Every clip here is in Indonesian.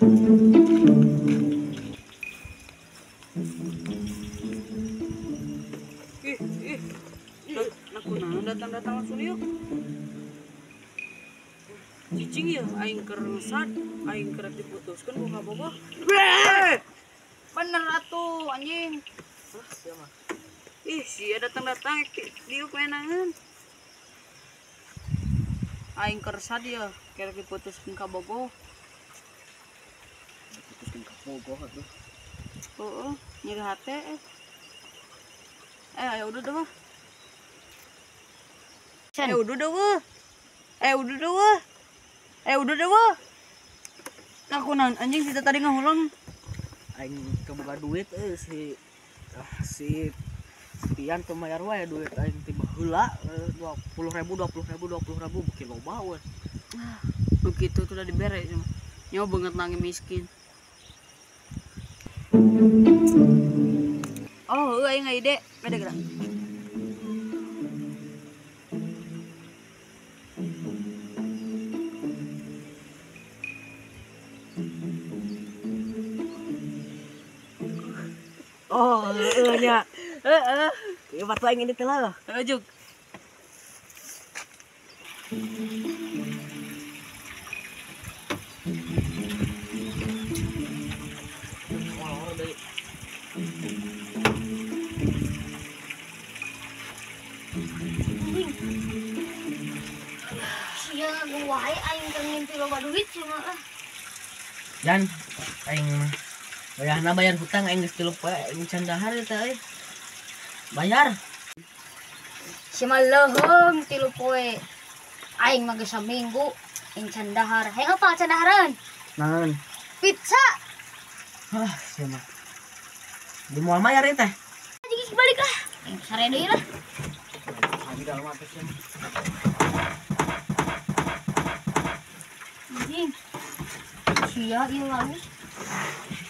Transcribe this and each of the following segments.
Ih, ih. Nakunaon datang-datang langsung yuk. Cicing ya, aing keur ngesat, aing keur diputuskeun boga boga. Bener atuh anjing. Hah, siapa? Ih, sia datang-datang diuk menangan. Aing keur sad ya, keur diputuskeun ka bogoh. Diputuskeun ka bogoh atuh. Heeh, nyeri hate. Ayo udah deh, wah. Udah deh, wah. Udah deh, wah. Udah deh, wah. Nakunaon anjing kita tadi ngahulang. Aing kebuka duit si Pian pemayar wae duit aing tiba heula 20.000 beki loba we. Begitu tuh udah dibere nyawa banget nangi miskin. Oh aing ide beda gerak. Oh nya ieu batu aing ini teh lah Ajuk. Sia wae aing keur ngimpi loba duit cuma dan aing bayar hutang aing geus 3 poe aing can dahar teh bayar sia mah leuheung 3 poe aing mah geus saminggu aing can dahar hayang apa can dahareun naon pizza sia mah di moal mayar teh jadi balik lah aing sare deui lah di dalam apa sih anjing sia ieu lalu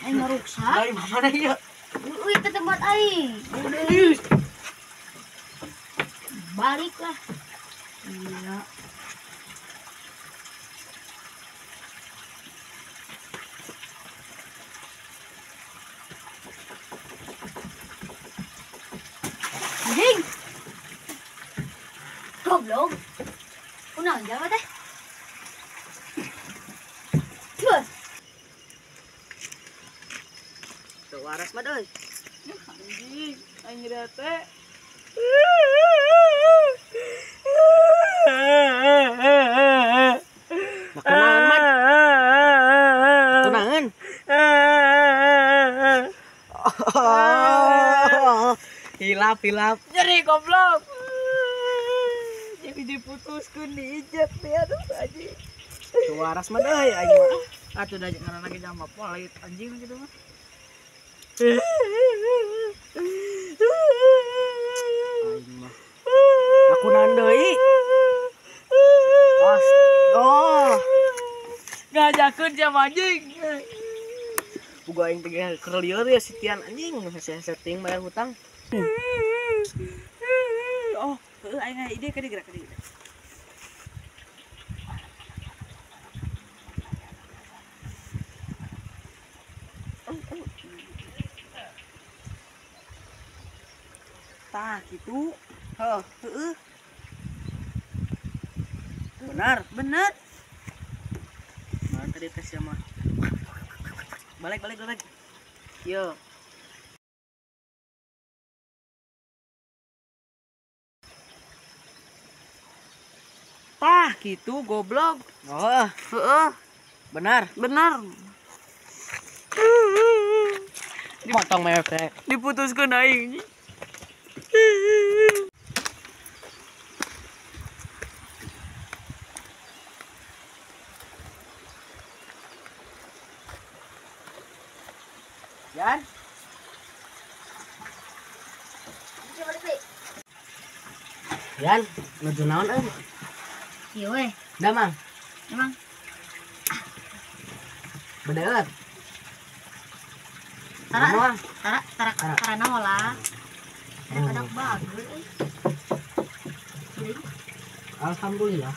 aing ngaruksak dari mana ieu Wih, ke tempat aing. Balik lah. Iya. Anjing. Goblok. Kunaon jawa teh? Tuh. Tuh waras mah deui. Anjing, aing nyeri hate. Nakunaon man kunaon hilap Nyeri goblok. Jadi diputuskeun diijat deh aduh anjing. tuh waras mah deui aing mah Atuh da ngaran lagi jama polit anjing gitu mah. aing mah nakunaon deui Ngajakeun jam anjing. boga aing teh keur lieur ya si Tian anjing setting bayar hutang Oh, aing ide ka digerak ka digerak. Tah gitu. Heeh. Benar. mana tadi tes ya mah Balik. Yo. Tah gitu goblok. oh Heeh, benar benar. potong mewek teh Diputuskeun aing. Jan Sia balik deui. Jan nuju naon Ieu we. da mang Emang bedeut tara naon lah. Kadang bagus euy. alhamdulillah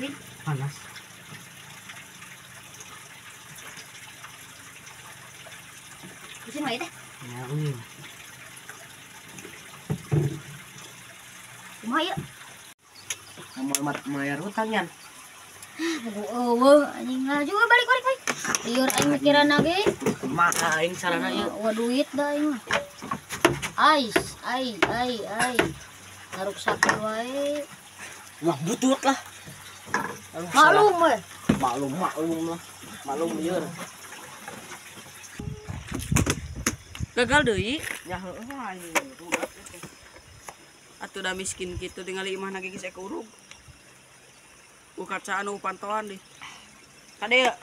Nih, panas Isin mah teh. Ya, Kumaha ieu? kamu mayar hutang yan. Anjing laju balik. Liur aing mikiran lagi. Maka aing sarana ieu. Wah duit dah aing mah. Ai. Naruk sakit wae. Wah, butut lah. Maklum we. Maklum lah. Maklum lieur. Gagal deui. Ya heueuh anjing. Atuh da miskin kitu tingali imah na geus eka urug. Kaca anu pantauan deh. Kade ya.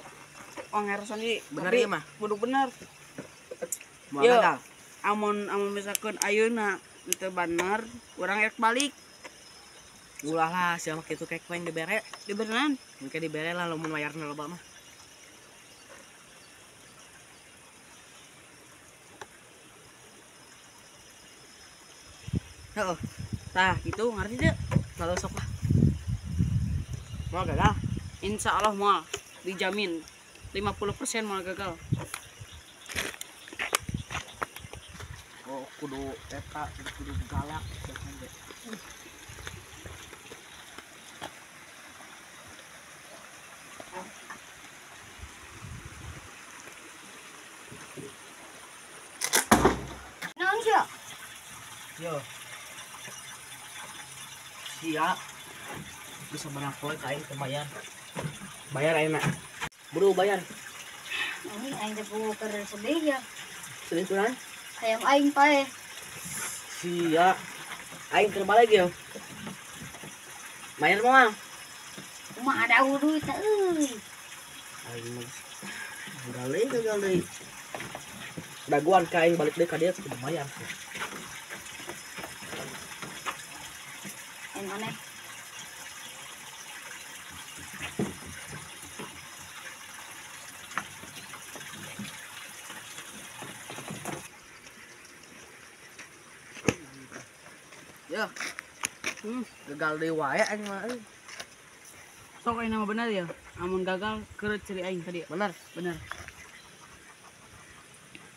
Pangerosan di Bener tapi ieu mah. kudu bener. Moal Yo. gagal. Amun misalkan ayeuna teu bener, urang rek balik. Ulah lah sia mah kitu kek main dibere. Dibeneran. Mungkin dibere lah lamun mayarna loba mah. Heeh. Tah, gitu ngerti teu? Kalau sok lah. Moal gagal. Insya Allah moal dijamin 50% moal gagal. Oh, kudu eta kudu galak. Naon sia? Yo. Sia. Bisa menapoy ka aing teu bayar. Bayar ayeuna. Buru bayar. Ini aing teh puguh keur sedih ya. Selingkuhan. Hayang aing pae. Sia. Aing terbalik ya. Bayar moal. Kumaha ada duit teh euy. Aing mah gagal deui. Daguan ka aing balik deui ka dieu kudu bayar. Aing maneh. Ya. Gagal deui wae aing mah. Sok ayeuna mah bener ya. Amun gagal keur ceri aing tadi. Bener. Bener.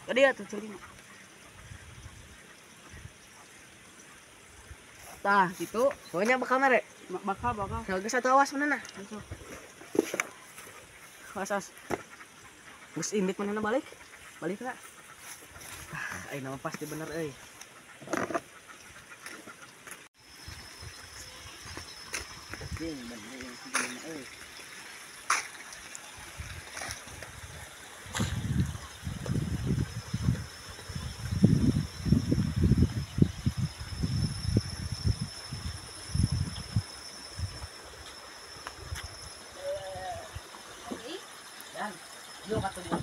Tadi atuh ceri mah. Tah, gitu. Pokoknya bakal mere. Bakal. Geus satu awas manehna. Besok. Wasas. Geus imbit manehna balik. Balik lah. Aing mah pasti bener euy. Dan, yuk atuh dia.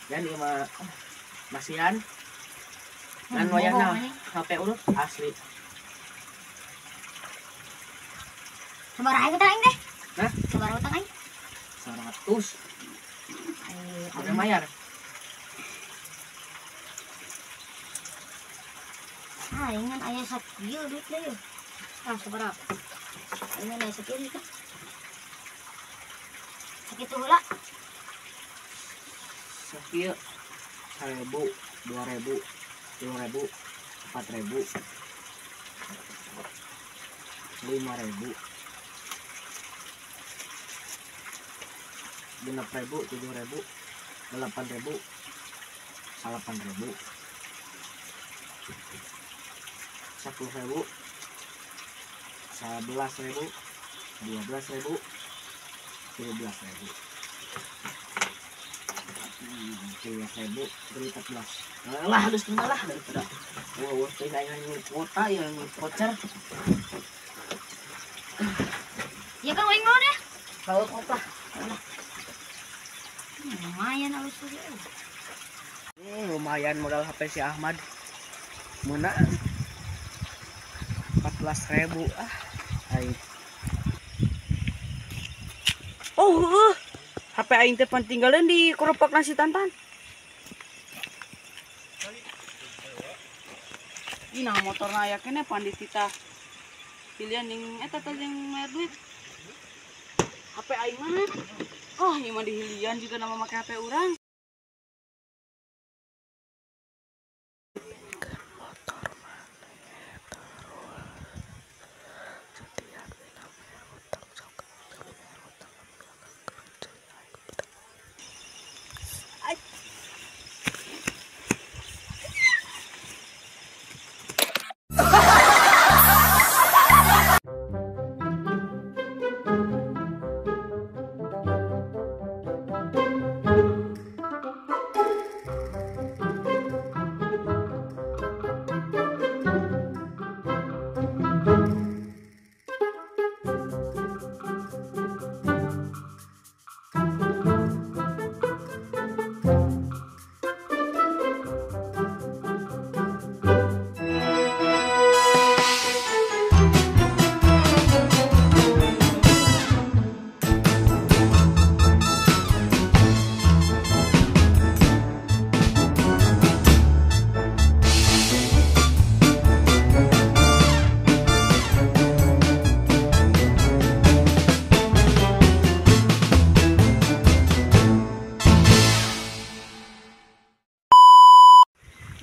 Dan ieu mah masihan. Dan wayahna HP urut asli. Sabaraha utang aing teh? Hah? Sabaraha utang aing? 100. Udah bayar. Aing kan aya sakieu duit teh yeuh. Sabaraha? Aing aya sakieu nih kan. Sakitu heula. Sakieu 1.000, 2.000, 3.000, 4.000, 5.000, 6.000, 7.000, 8.000, 8.000, 10.000, 11.000, 12.000, 13.000. 13.000, 14. Lah harus kena lah daripada wow tinggal yang kuota yang voucher. Ya kan aing mau deh. Kalau koplah. Lumayan alus teh. Lumayan modal HP si Ahmad. Mana 14.000 ah. Ai. Oh, HP aing teh pantinggalan di keropak nasi Tantan. Ina motor aya keneh pandit kita. Pilihan yang eta teh yang mayar duit. HP aing mana? Oh, ieu mah dihilian juga nama make HP urang.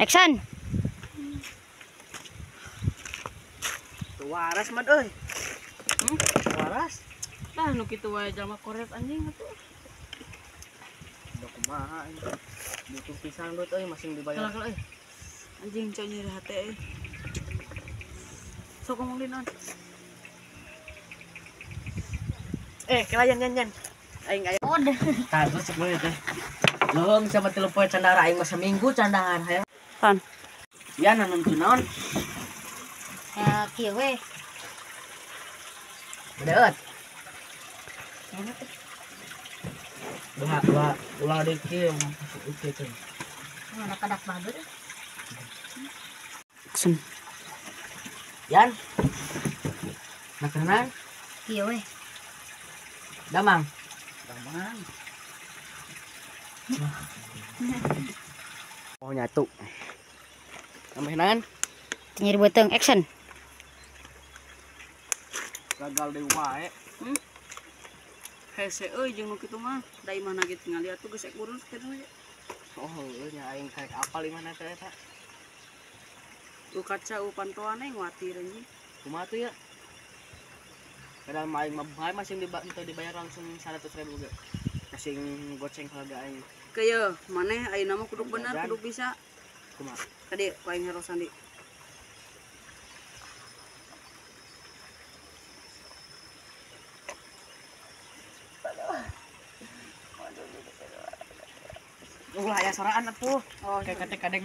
Action. Tuh waras mah euy. Waras. Lah nu kitu wae jalma koret anjing atuh. Udah kumaha anjing. Butuh pisan dot euy masing dibayar. Kalau euy. Anjing cok nyeri hate euy. Sok ngomongin on. Kelayan jan. Aing aya. Tah terus sebenarnya teh. Lohong sama 3 poe candara aing mah seminggu candangan hayang. Pan. Ya nonton naon? Ya kieu we. Deut. Ulah di kieu masuk kieu. Mana kadak badur. Action. Yan. Makanan Kieu we. damang. Oh nyatu. Nambahan Nyeri beuteung action. gagal deui wae. Hese euy jeung nu kitu mah. Da imah na kitu ngali atuh geus kurus kitu mah. Oh nya aing karek apal di mana teh eta. Kaca pantoan aing watir anjing. Kumaha tuh ya? Kadang aing mah bae masih dibayar langsung 100.000 ge. Kasing goceng harga aing. Kaya maneh ayeuna mah kudu bener kudu bisa. Kumaha? Tadi ku aing herosan di. Ulah aya soraan atuh. Oh, kayak kadek-kadek